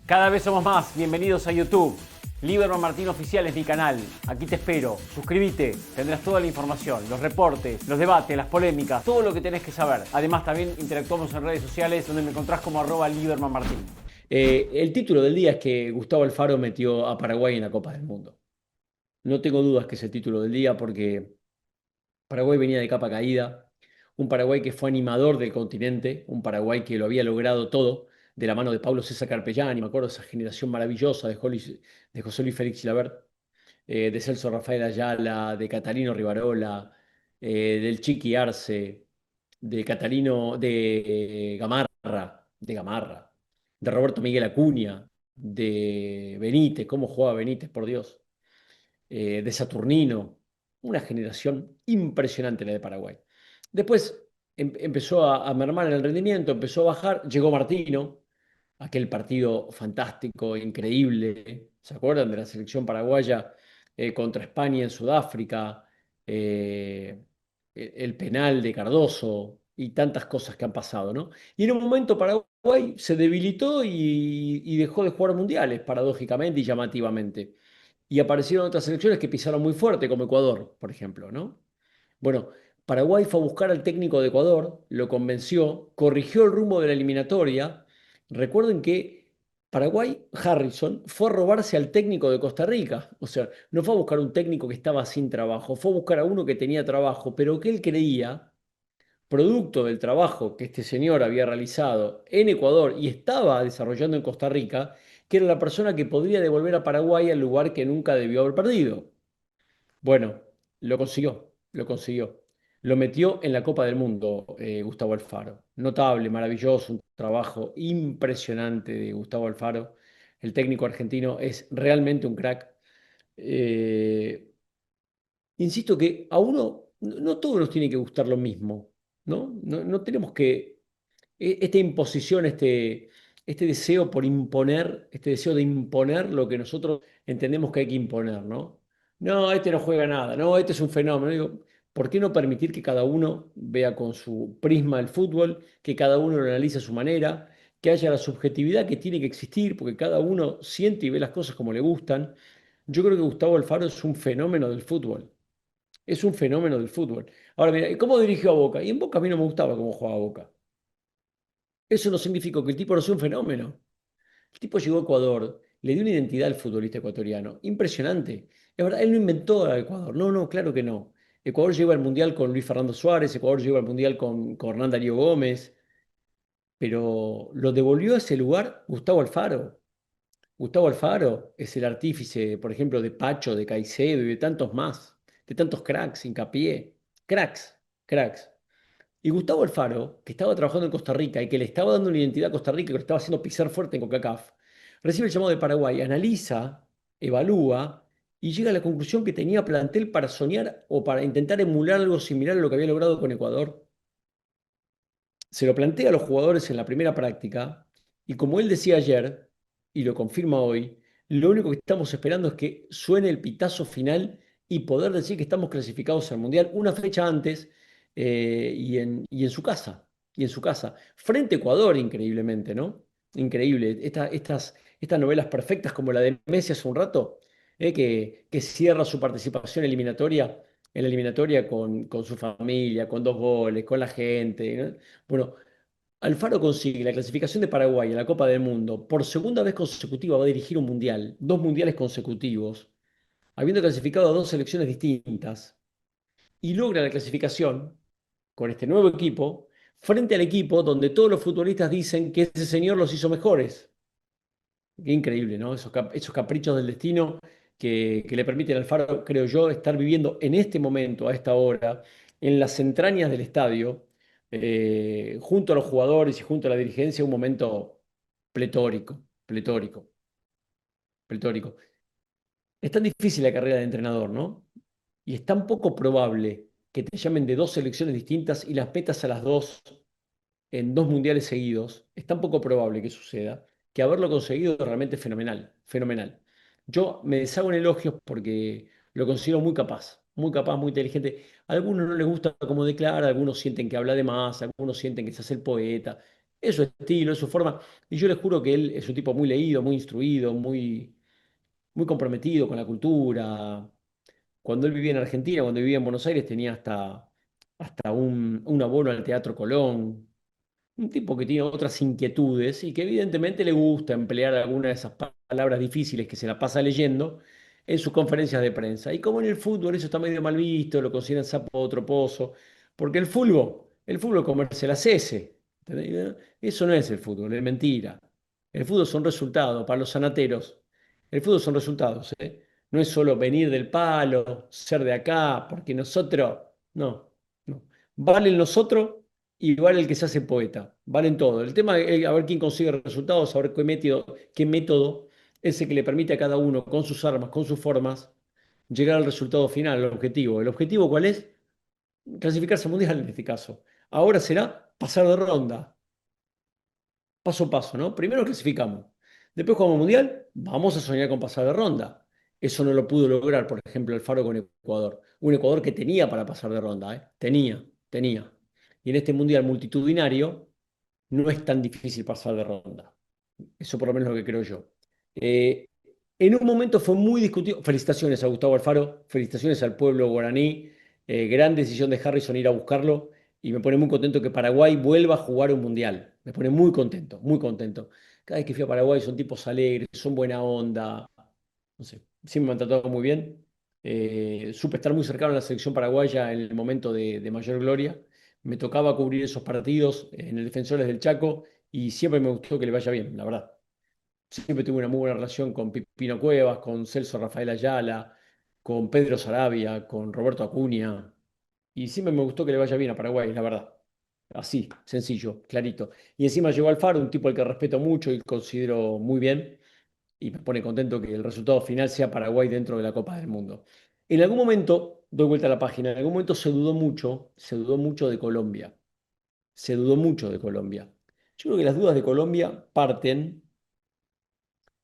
Cada vez somos más, bienvenidos a YouTube. Lieberman Martín Oficial es mi canal, aquí te espero, suscríbete, tendrás toda la información, los reportes, los debates, las polémicas, todo lo que tenés que saber. Además también interactuamos en redes sociales donde me encontrás como @Lieberman Martín. El título del día es que Gustavo Alfaro metió a Paraguay en la Copa del Mundo. No tengo dudas que es el título del día porque Paraguay venía de capa caída, un Paraguay que fue animador del continente, un Paraguay que lo había logrado todo de la mano de Pablo César Carpellani, me acuerdo de esa generación maravillosa de José Luis Félix Chilavert, de Celso Rafael Ayala, de Catalino Rivarola, del Chiqui Arce, de Catalino, de Gamarra, de Roberto Miguel Acuña, de Benítez, cómo jugaba Benítez, por Dios, de Saturnino, una generación impresionante la de Paraguay. Después empezó a mermar en el rendimiento, empezó a bajar, llegó Martino, aquel partido fantástico, increíble, ¿se acuerdan de la selección paraguaya contra España en Sudáfrica? El penal de Cardoso y tantas cosas que han pasado, ¿no? Y en un momento Paraguay se debilitó y dejó de jugar mundiales, paradójicamente y llamativamente. Y aparecieron otras selecciones que pisaron muy fuerte, como Ecuador, por ejemplo, ¿no? Bueno, Paraguay fue a buscar al técnico de Ecuador, lo convenció, corrigió el rumbo de la eliminatoria. Recuerden que Paraguay, Harrison, fue a robarse al técnico de Costa Rica. O sea, no fue a buscar un técnico que estaba sin trabajo, fue a buscar a uno que tenía trabajo, pero que él creía, producto del trabajo que este señor había realizado en Ecuador y estaba desarrollando en Costa Rica, que era la persona que podría devolver a Paraguay al lugar que nunca debió haber perdido. Bueno, lo consiguió, lo consiguió. Lo metió en la Copa del Mundo, Gustavo Alfaro. Notable, maravilloso, un trabajo impresionante de Gustavo Alfaro. El técnico argentino es realmente un crack. Eh, Insisto que a uno, no todos nos tiene que gustar lo mismo, ¿no? No tenemos que, esta imposición, este deseo por imponer, este deseo de imponer lo que nosotros entendemos que hay que imponer, ¿no? No, este no juega nada, no, este es un fenómeno. Digo, ¿por qué no permitir que cada uno vea con su prisma el fútbol, que cada uno lo analice a su manera, que haya la subjetividad que tiene que existir, porque cada uno siente y ve las cosas como le gustan? Yo creo que Gustavo Alfaro es un fenómeno del fútbol. Es un fenómeno del fútbol. Ahora, mira, ¿cómo dirigió a Boca? Y en Boca a mí no me gustaba cómo jugaba Boca. Eso no significa que el tipo no sea un fenómeno. El tipo llegó a Ecuador, le dio una identidad al futbolista ecuatoriano. Impresionante. Es verdad, él no inventó a Ecuador. No, no, claro que no. Ecuador llegó al Mundial con Luis Fernando Suárez, Ecuador llegó al Mundial con Hernán Darío Gómez, pero lo devolvió a ese lugar Gustavo Alfaro. Gustavo Alfaro es el artífice, por ejemplo, de Pacho, de Caicedo y de tantos más, de tantos cracks, hincapié. Cracks, cracks. Y Gustavo Alfaro, que estaba trabajando en Costa Rica y que le estaba dando una identidad a Costa Rica, que lo estaba haciendo pisar fuerte en CONCACAF, recibe el llamado de Paraguay, analiza, evalúa y llega a la conclusión que tenía plantel para soñar o para intentar emular algo similar a lo que había logrado con Ecuador. Se lo plantea a los jugadores en la primera práctica y como él decía ayer, y lo confirma hoy, lo único que estamos esperando es que suene el pitazo final y poder decir que estamos clasificados al Mundial una fecha antes y en su casa, y en su casa, frente a Ecuador, increíblemente, ¿no? Increíble. Estas novelas perfectas como la de Messi hace un rato, que cierra su participación eliminatoria en la eliminatoria con su familia, con 2 goles, con la gente, ¿no? Bueno, Alfaro consigue la clasificación de Paraguay en la Copa del Mundo. Por segunda vez consecutiva va a dirigir un mundial, 2 mundiales consecutivos, habiendo clasificado a 2 selecciones distintas. Y logra la clasificación con este nuevo equipo frente al equipo donde todos los futbolistas dicen que ese señor los hizo mejores. Qué increíble, ¿no? Esos caprichos del destino que le permiten al Alfaro, creo yo, estar viviendo en este momento, a esta hora, en las entrañas del estadio, junto a los jugadores y junto a la dirigencia, un momento pletórico, pletórico, pletórico. Es tan difícil la carrera de entrenador, ¿no? Y es tan poco probable que te llamen de 2 selecciones distintas y las metas a las dos en 2 mundiales seguidos, es tan poco probable que suceda, que haberlo conseguido es realmente fenomenal, fenomenal. Yo me deshago en elogios porque lo considero muy capaz, muy inteligente. A algunos no les gusta cómo declara, algunos sienten que habla de más, algunos sienten que se hace el poeta. es su estilo, es su forma. Y yo le juro que él es un tipo muy leído, muy instruido, muy comprometido con la cultura. Cuando él vivía en Argentina, cuando vivía en Buenos Aires, tenía hasta un abono al Teatro Colón. Un tipo que tiene otras inquietudes y que evidentemente le gusta emplear alguna de esas palabras difíciles que se la pasa leyendo en sus conferencias de prensa. Y como en el fútbol eso está medio mal visto, lo consideran sapo de otro pozo, porque el fútbol es comerse las heces. ¿Entendés? Eso no es el fútbol, es mentira. El fútbol son resultados para los sanateros. El fútbol son resultados, ¿eh? No es solo venir del palo, ser de acá, porque nosotros, no, no. Valen los otros y vale el que se hace poeta, valen todo. El tema es a ver quién consigue resultados, a ver qué método es el que le permite a cada uno, con sus armas, con sus formas, llegar al resultado final, al objetivo. ¿El objetivo cuál es? Clasificarse al mundial en este caso. Ahora será pasar de ronda, paso a paso, ¿no? Primero clasificamos, después jugamos mundial, vamos a soñar con pasar de ronda. Eso no lo pudo lograr, por ejemplo, Alfaro con Ecuador. Un Ecuador que tenía para pasar de ronda, ¿eh? Tenía. Y en este mundial multitudinario no es tan difícil pasar de ronda. Eso por lo menos es lo que creo yo. Eh, en un momento fue muy discutido. Felicitaciones a Gustavo Alfaro, felicitaciones al pueblo guaraní. Gran decisión de Harrison ir a buscarlo y me pone muy contento que Paraguay vuelva a jugar un mundial. Me pone muy contento, muy contento. Cada vez que fui a Paraguay son tipos alegres, son buena onda. No sé, siempre me han tratado muy bien. Supe estar muy cercano a la selección paraguaya en el momento de mayor gloria. Me tocaba cubrir esos partidos en el Defensores del Chaco y siempre me gustó que le vaya bien, la verdad. Siempre tuve una muy buena relación con Pipino Cuevas, con Celso Rafael Ayala, con Pedro Sarabia, con Roberto Acuña. Y siempre me gustó que le vaya bien a Paraguay, la verdad. Así, sencillo, clarito. Y encima llegó Alfaro, un tipo al que respeto mucho y considero muy bien. Y me pone contento que el resultado final sea Paraguay dentro de la Copa del Mundo. En algún momento, doy vuelta a la página, en algún momento se dudó mucho de Colombia. Se dudó mucho de Colombia. Yo creo que las dudas de Colombia parten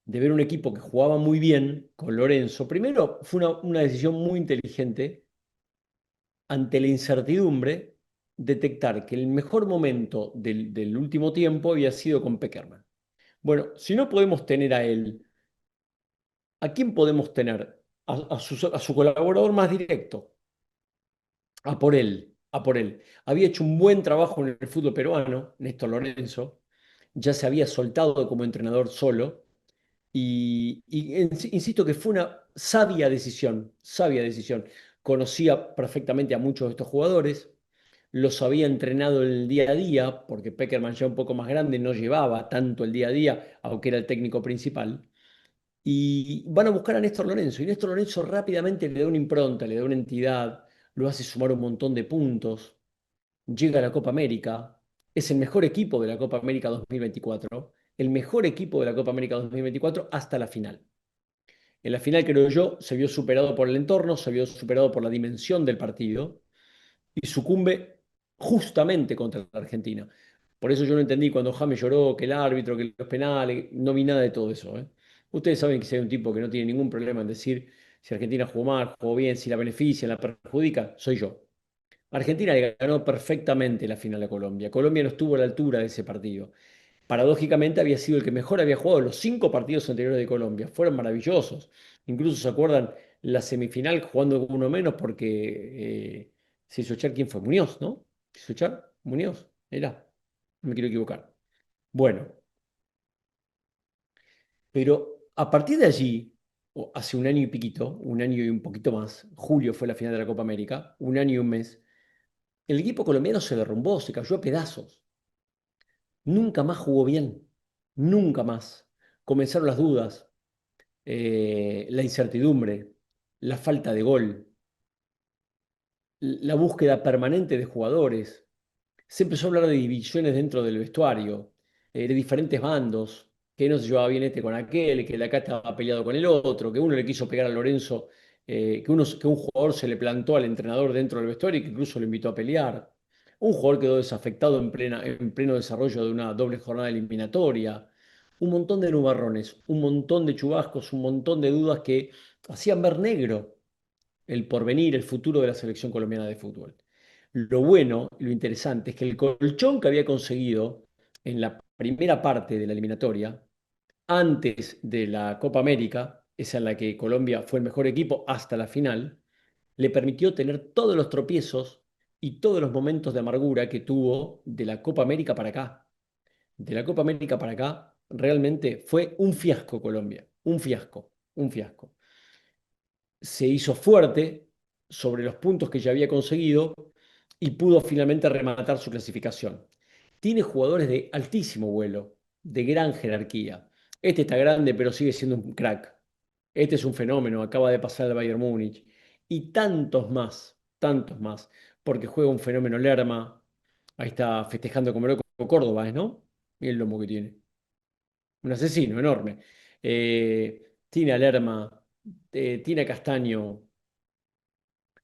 de ver un equipo que jugaba muy bien con Lorenzo. Primero, fue una decisión muy inteligente ante la incertidumbre, detectar que el mejor momento del último tiempo había sido con Peckerman. Bueno, si no podemos tener a él, ¿a quién podemos tener? A su colaborador más directo, a por él, a por él. Había hecho un buen trabajo en el fútbol peruano, Néstor Lorenzo, ya se había soltado como entrenador solo. Insisto que fue una sabia decisión, sabia decisión. Conocía perfectamente a muchos de estos jugadores, los había entrenado en el día a día, porque Peckerman ya un poco más grande no llevaba tanto el día a día, aunque era el técnico principal. Y van a buscar a Néstor Lorenzo, y Néstor Lorenzo rápidamente le da una impronta, le da una entidad, lo hace sumar un montón de puntos, llega a la Copa América, es el mejor equipo de la Copa América 2024, el mejor equipo de la Copa América 2024 hasta la final. En la final, creo yo, se vio superado por el entorno, se vio superado por la dimensión del partido y sucumbe justamente contra la Argentina. Por eso yo no entendí cuando James lloró, que el árbitro, que los penales, no vi nada de todo eso, ¿eh? Ustedes saben que si hay un tipo que no tiene ningún problema en decir si Argentina jugó mal, jugó bien, si la beneficia, la perjudica, soy yo. Argentina le ganó perfectamente la final a Colombia. Colombia no estuvo a la altura de ese partido. Paradójicamente había sido el que mejor había jugado los 5 partidos anteriores de Colombia. Fueron maravillosos. Incluso se acuerdan la semifinal jugando con uno menos porque se hizo echar, ¿quién fue? Muñoz, ¿no? ¿Se hizo echar? Muñoz, era. No me quiero equivocar. Bueno, pero a partir de allí, o hace un año y piquito, un año y un poquito más, julio fue la final de la Copa América, un año y un mes, el equipo colombiano se derrumbó, se cayó a pedazos. Nunca más jugó bien, nunca más. Comenzaron las dudas, la incertidumbre, la falta de gol, la búsqueda permanente de jugadores. Se empezó a hablar de divisiones dentro del vestuario, de diferentes bandos, que no se llevaba bien este con aquel, que el acá estaba peleado con el otro, que uno le quiso pegar a Lorenzo, que un jugador se le plantó al entrenador dentro del vestuario y que incluso lo invitó a pelear. Un jugador quedó desafectado en pleno desarrollo de una doble jornada eliminatoria. Un montón de nubarrones, un montón de chubascos, un montón de dudas que hacían ver negro el porvenir, el futuro de la selección colombiana de fútbol. Lo bueno y lo interesante es que el colchón que había conseguido en la primera parte de la eliminatoria, antes de la Copa América, esa en la que Colombia fue el mejor equipo hasta la final, le permitió tener todos los tropiezos y todos los momentos de amargura que tuvo de la Copa América para acá. De la Copa América para acá, realmente fue un fiasco Colombia, un fiasco, un fiasco. Se hizo fuerte sobre los puntos que ya había conseguido y pudo finalmente rematar su clasificación. Tiene jugadores de altísimo vuelo, de gran jerarquía. Este está grande, pero sigue siendo un crack. Este es un fenómeno, acaba de pasar al Bayern Múnich. Y tantos más, porque juega un fenómeno Lerma. Ahí está festejando como loco Córdoba, ¿no? Mira el lomo que tiene. Un asesino enorme. Tiene a Lerma, tiene a Castaño,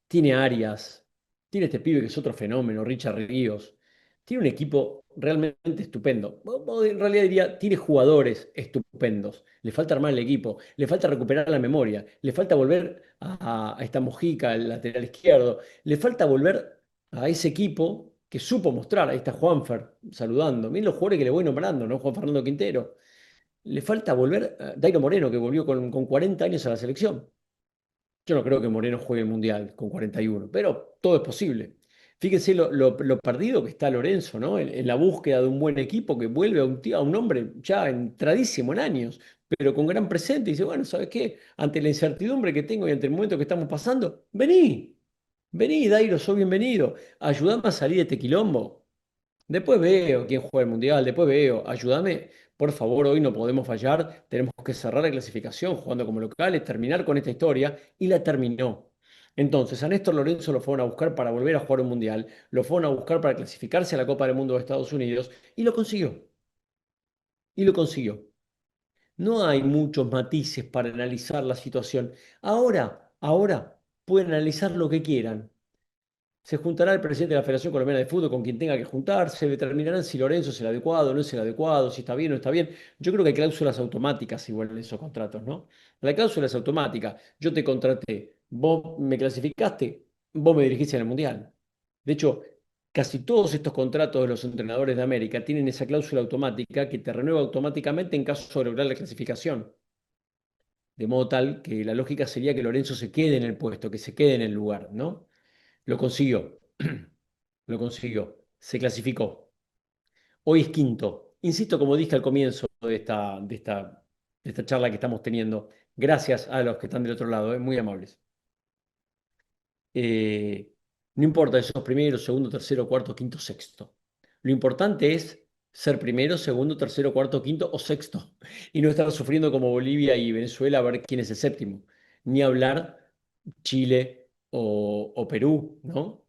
tiene a Arias, tiene este pibe que es otro fenómeno, Richard Ríos. Tiene un equipo realmente estupendo. O en realidad diría, tiene jugadores estupendos. Le falta armar el equipo, le falta recuperar la memoria, le falta volver a esta Mojica, el lateral izquierdo, le falta volver a ese equipo que supo mostrar. Ahí está Juanfer saludando. Miren los jugadores que le voy nombrando, ¿no? Juan Fernando Quintero. Le falta volver a Dairo Moreno, que volvió con 40 años a la selección. Yo no creo que Moreno juegue el Mundial con 41, pero todo es posible. Fíjense lo perdido que está Lorenzo, ¿no? En la búsqueda de un buen equipo que vuelve a un hombre ya entradísimo en años, pero con gran presente. Y dice, bueno, ¿sabes qué? Ante la incertidumbre que tengo y ante el momento que estamos pasando, vení, vení, Dairo, sos bienvenido. Ayúdame a salir de este quilombo. Después veo quién juega el Mundial, después veo, ayúdame, por favor, hoy no podemos fallar, tenemos que cerrar la clasificación jugando como locales, terminar con esta historia, y la terminó. Entonces, a Néstor Lorenzo lo fueron a buscar para volver a jugar un Mundial, lo fueron a buscar para clasificarse a la Copa del Mundo de Estados Unidos, y lo consiguió, y lo consiguió. No hay muchos matices para analizar la situación. Ahora pueden analizar lo que quieran. Se juntará el presidente de la Federación Colombiana de Fútbol con quien tenga que juntarse, determinarán si Lorenzo es el adecuado, no es el adecuado, si está bien o no está bien. Yo creo que hay cláusulas automáticas igual en esos contratos, ¿no? La cláusula es automática. Yo te contraté, vos me clasificaste, vos me dirigiste en el Mundial. De hecho, casi todos estos contratos de los entrenadores de América tienen esa cláusula automática que te renueva automáticamente en caso de lograr la clasificación. De modo tal que la lógica sería que Lorenzo se quede en el puesto, que se quede en el lugar, ¿no? Lo consiguió. Lo consiguió. Se clasificó. Hoy es quinto. Insisto, como dije al comienzo de esta charla que estamos teniendo, gracias a los que están del otro lado, muy amables. Eh, no importa si sos primero, segundo, tercero, cuarto, quinto, sexto. Lo importante es ser primero, segundo, tercero, cuarto, quinto o sexto. Y no estar sufriendo como Bolivia y Venezuela a ver quién es el séptimo. Ni hablar Chile o Perú, ¿no?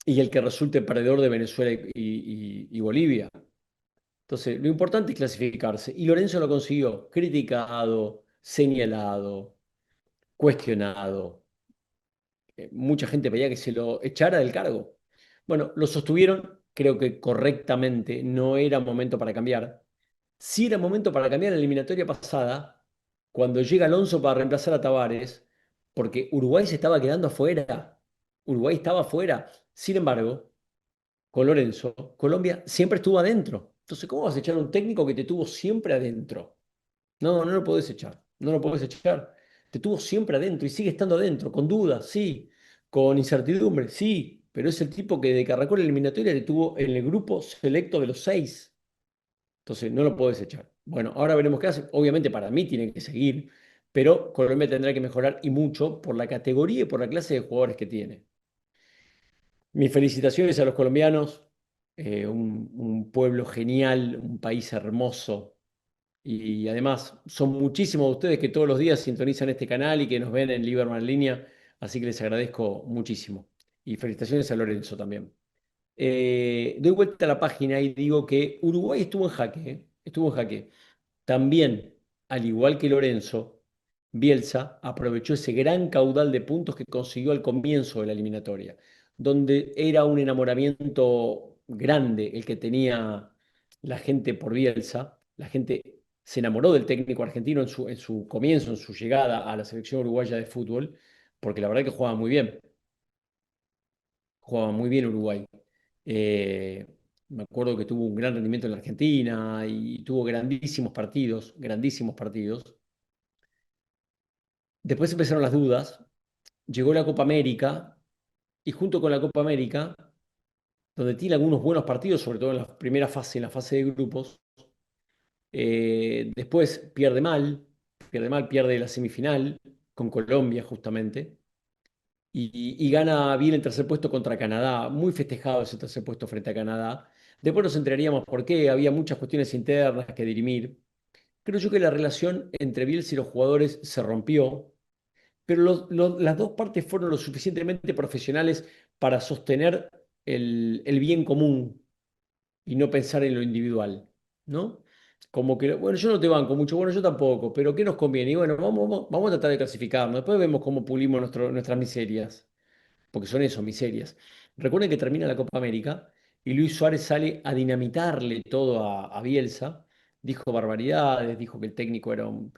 Y el que resulte perdedor de Venezuela y Bolivia. Entonces, lo importante es clasificarse. Y Lorenzo lo consiguió, criticado, señalado, cuestionado. Mucha gente pedía que se lo echara del cargo. Bueno, lo sostuvieron, creo que correctamente, no era momento para cambiar. Sí era momento para cambiar en la eliminatoria pasada, cuando llega Alonso para reemplazar a Tavares, porque Uruguay se estaba quedando afuera. Uruguay estaba afuera. Sin embargo, con Lorenzo, Colombia siempre estuvo adentro. Entonces, ¿cómo vas a echar a un técnico que te tuvo siempre adentro? No, no lo podés echar. No lo podés echar. Te tuvo siempre adentro y sigue estando adentro, con dudas, sí, con incertidumbre, sí, pero es el tipo que de que arrancó la eliminatoria te tuvo en el grupo selecto de los seis. Entonces, no lo podés echar. Bueno, ahora veremos qué hace. Obviamente para mí tiene que seguir, pero Colombia tendrá que mejorar y mucho por la categoría y por la clase de jugadores que tiene. Mis felicitaciones a los colombianos, un pueblo genial, un país hermoso. Y además, son muchísimos de ustedes que todos los días sintonizan este canal y que nos ven en Liberman en línea, así que les agradezco muchísimo. Y felicitaciones a Lorenzo también. Doy vuelta a la página y digo que Uruguay estuvo en jaque, ¿eh? Estuvo en jaque. También, al igual que Lorenzo, Bielsa aprovechó ese gran caudal de puntos que consiguió al comienzo de la eliminatoria, donde era un enamoramiento grande el que tenía la gente por Bielsa. La gente se enamoró del técnico argentino en su comienzo, en su llegada a la selección uruguaya de fútbol, porque la verdad que jugaba muy bien Uruguay. Eh, Me acuerdo que tuvo un gran rendimiento en la Argentina y tuvo grandísimos partidos, grandísimos partidos. Después empezaron las dudas, llegó la Copa América y junto con la Copa América, donde tiene algunos buenos partidos, sobre todo en la primera fase, en la fase de grupos, después pierde mal, pierde la semifinal con Colombia justamente y gana bien el tercer puesto contra Canadá, muy festejado ese tercer puesto frente a Canadá. Después nos enteraríamos por qué, había muchas cuestiones internas que dirimir. Creo yo que la relación entre Bielsa y los jugadores se rompió, pero las dos partes fueron lo suficientemente profesionales para sostener el bien común y no pensar en lo individual, ¿no? Como que, bueno, yo no te banco mucho, bueno, yo tampoco, pero ¿qué nos conviene? Y bueno, vamos a tratar de clasificarnos, después vemos cómo pulimos nuestras miserias, porque son eso, miserias. Recuerden que termina la Copa América y Luis Suárez sale a dinamitarle todo a Bielsa, dijo barbaridades, dijo que el técnico era un,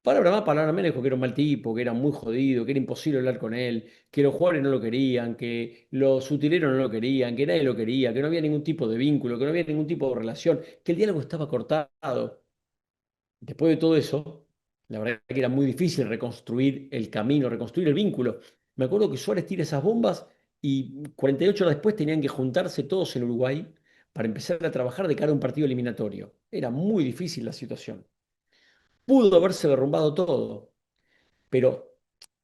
palabra más, palabra menos, dijo que era un mal tipo, que era muy jodido, que era imposible hablar con él, que los jugadores no lo querían, que los utileros no lo querían, que nadie lo quería, que no había ningún tipo de vínculo, que no había ningún tipo de relación, que el diálogo estaba cortado. Después de todo eso, la verdad que era muy difícil reconstruir el camino, reconstruir el vínculo. Me acuerdo que Suárez tira esas bombas y 48 horas después tenían que juntarse todos en Uruguay para empezar a trabajar de cara a un partido eliminatorio. Era muy difícil la situación. Pudo haberse derrumbado todo, pero,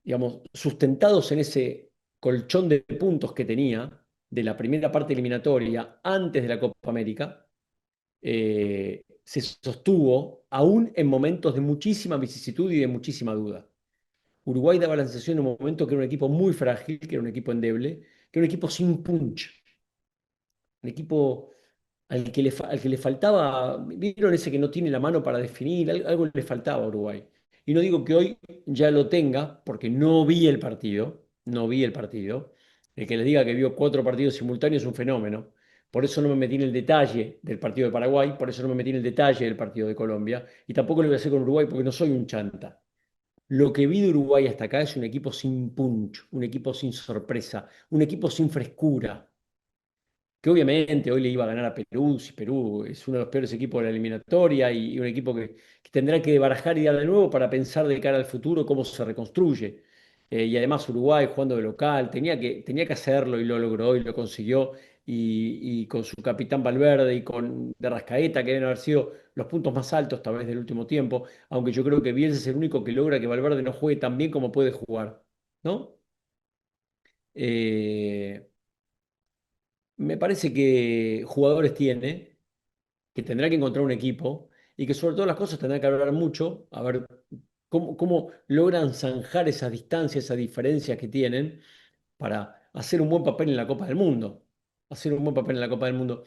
digamos, sustentados en ese colchón de puntos que tenía de la primera parte eliminatoria antes de la Copa América, se sostuvo aún en momentos de muchísima vicisitud y de muchísima duda. Uruguay daba la sensación en un momento que era un equipo muy frágil, que era un equipo endeble, que era un equipo sin punch, un equipo al que le faltaba, vieron ese que no tiene la mano para definir, algo le faltaba a Uruguay. Y no digo que hoy ya lo tenga, porque no vi el partido, no vi el partido. El que les diga que vio 4 partidos simultáneos es un fenómeno. Por eso no me metí en el detalle del partido de Paraguay, por eso no me metí en el detalle del partido de Colombia, y tampoco lo voy a hacer con Uruguay porque no soy un chanta. Lo que vi de Uruguay hasta acá es un equipo sin punch, un equipo sin sorpresa, un equipo sin frescura, que obviamente hoy le iba a ganar a Perú, si Perú es uno de los peores equipos de la eliminatoria y un equipo que tendrá que barajar y dar de nuevo para pensar de cara al futuro cómo se reconstruye. Y además Uruguay jugando de local, tenía que hacerlo y lo logró y lo consiguió. Y con su capitán Valverde y con De Rascaeta, que deben haber sido los puntos más altos tal vez del último tiempo, aunque yo creo que Bielsa es el único que logra que Valverde no juegue tan bien como puede jugar, ¿no? Eh, Me parece que jugadores tiene, que tendrá que encontrar un equipo y que sobre todas las cosas tendrá que hablar mucho, a ver cómo logran zanjar esas distancias, esas diferencias que tienen para hacer un buen papel en la Copa del Mundo. Hacer un buen papel en la Copa del Mundo.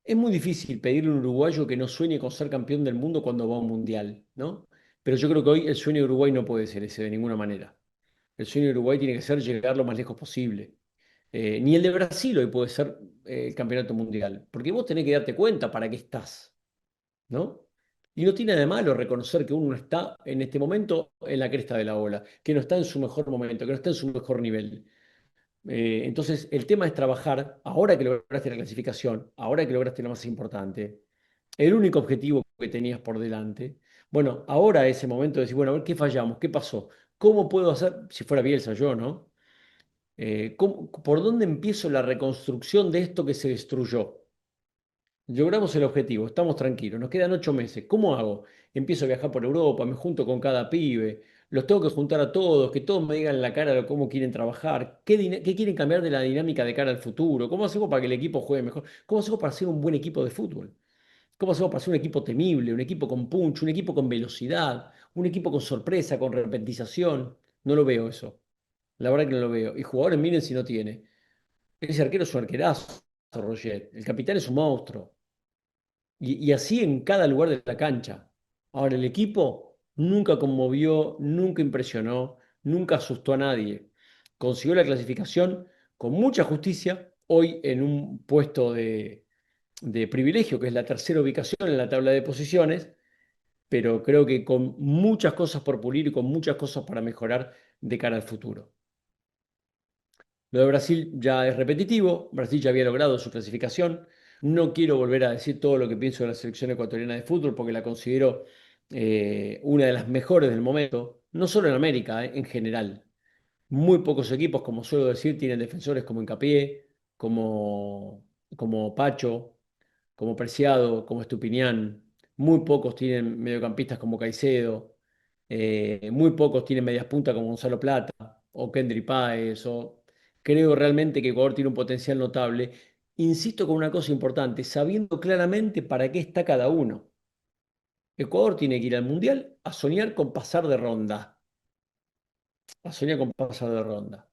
Es muy difícil pedirle a un uruguayo que no sueñe con ser campeón del mundo cuando va a un mundial, ¿no? Pero yo creo que hoy el sueño de Uruguay no puede ser ese de ninguna manera. El sueño de Uruguay tiene que ser llegar lo más lejos posible. Ni el de Brasil hoy puede ser el campeonato mundial, porque vos tenés que darte cuenta para qué estás, ¿no? Y no tiene nada de malo reconocer que uno no está en este momento en la cresta de la ola, que no está en su mejor momento, que no está en su mejor nivel. Entonces, el tema es trabajar, ahora que lograste la clasificación, ahora que lograste lo más importante, el único objetivo que tenías por delante. Bueno, ahora es el momento de decir, bueno, a ver qué fallamos, qué pasó, cómo puedo hacer, si fuera Bielsa yo, ¿no? ¿Por dónde empiezo la reconstrucción de esto que se destruyó? Logramos el objetivo, estamos tranquilos, nos quedan 8 meses. ¿Cómo hago? Empiezo a viajar por Europa, me junto con cada pibe, los tengo que juntar a todos, que todos me digan en la cara cómo quieren trabajar, qué quieren cambiar de la dinámica de cara al futuro, cómo hacemos para que el equipo juegue mejor, cómo hacemos para hacer un buen equipo de fútbol, cómo hacemos para hacer un equipo temible, un equipo con punch, un equipo con velocidad, un equipo con sorpresa, con repentización. No lo veo eso. La verdad que no lo veo. Y jugadores, miren si no tiene. Ese arquero es un arquerazo, Roget. El capitán es un monstruo. Y así en cada lugar de la cancha. Ahora, el equipo nunca conmovió, nunca impresionó, nunca asustó a nadie. Consiguió la clasificación con mucha justicia, hoy en un puesto de privilegio, que es la tercera ubicación en la tabla de posiciones, pero creo que con muchas cosas por pulir y con muchas cosas para mejorar de cara al futuro. Lo de Brasil ya es repetitivo, Brasil ya había logrado su clasificación, No quiero volver a decir todo lo que pienso de la selección ecuatoriana de fútbol porque la considero una de las mejores del momento, no solo en América, en general. Muy pocos equipos, como suelo decir, tienen defensores como Hincapié, como, como Pacho, como Preciado, como Estupiñán. Muy pocos tienen mediocampistas como Caicedo. Muy pocos tienen medias puntas como Gonzalo Plata o Kendry Páez. Creo realmente que Ecuador tiene un potencial notable. Insisto con una cosa importante, sabiendo claramente para qué está cada uno. Ecuador tiene que ir al Mundial a soñar con pasar de ronda. A soñar con pasar de ronda.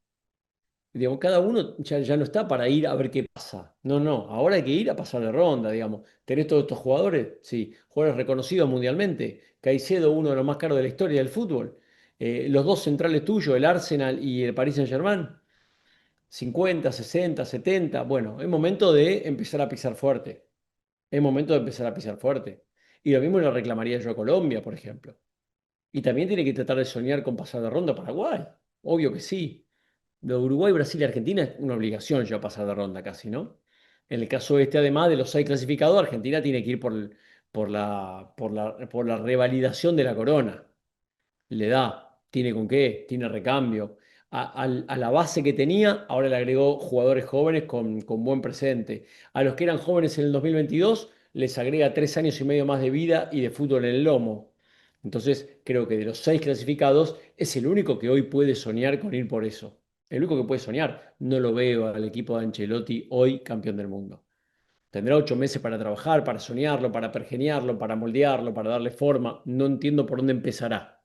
Digamos, cada uno ya no está para ir a ver qué pasa. No, no, ahora hay que ir a pasar de ronda, digamos. ¿Tenés todos estos jugadores? Sí, jugadores reconocidos mundialmente. Caicedo, uno de los más caros de la historia del fútbol. Los dos centrales tuyos, el Arsenal y el Paris Saint-Germain, 50, 60, 70. Bueno, es momento de empezar a pisar fuerte. Es momento de empezar a pisar fuerte. Y lo mismo le reclamaría yo a Colombia, por ejemplo. Y también tiene que tratar de soñar con pasar de ronda a Paraguay. Obvio que sí. Lo de Uruguay, Brasil y Argentina es una obligación ya pasar de ronda casi, ¿no? En el caso este, además de los 6 clasificados, Argentina tiene que ir por la revalidación de la corona. Le da, tiene con qué, tiene recambio. A la base que tenía, ahora le agregó jugadores jóvenes con buen presente. A los que eran jóvenes en el 2022, les agrega 3 años y medio más de vida y de fútbol en el lomo. Entonces, creo que de los 6 clasificados, es el único que hoy puede soñar con ir por eso. El único que puede soñar. No lo veo al equipo de Ancelotti hoy campeón del mundo. Tendrá 8 meses para trabajar, para soñarlo, para pergeniarlo, para moldearlo, para darle forma. No entiendo por dónde empezará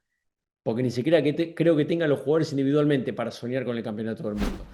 porque ni siquiera creo que tenga los jugadores individualmente para soñar con el campeonato del mundo.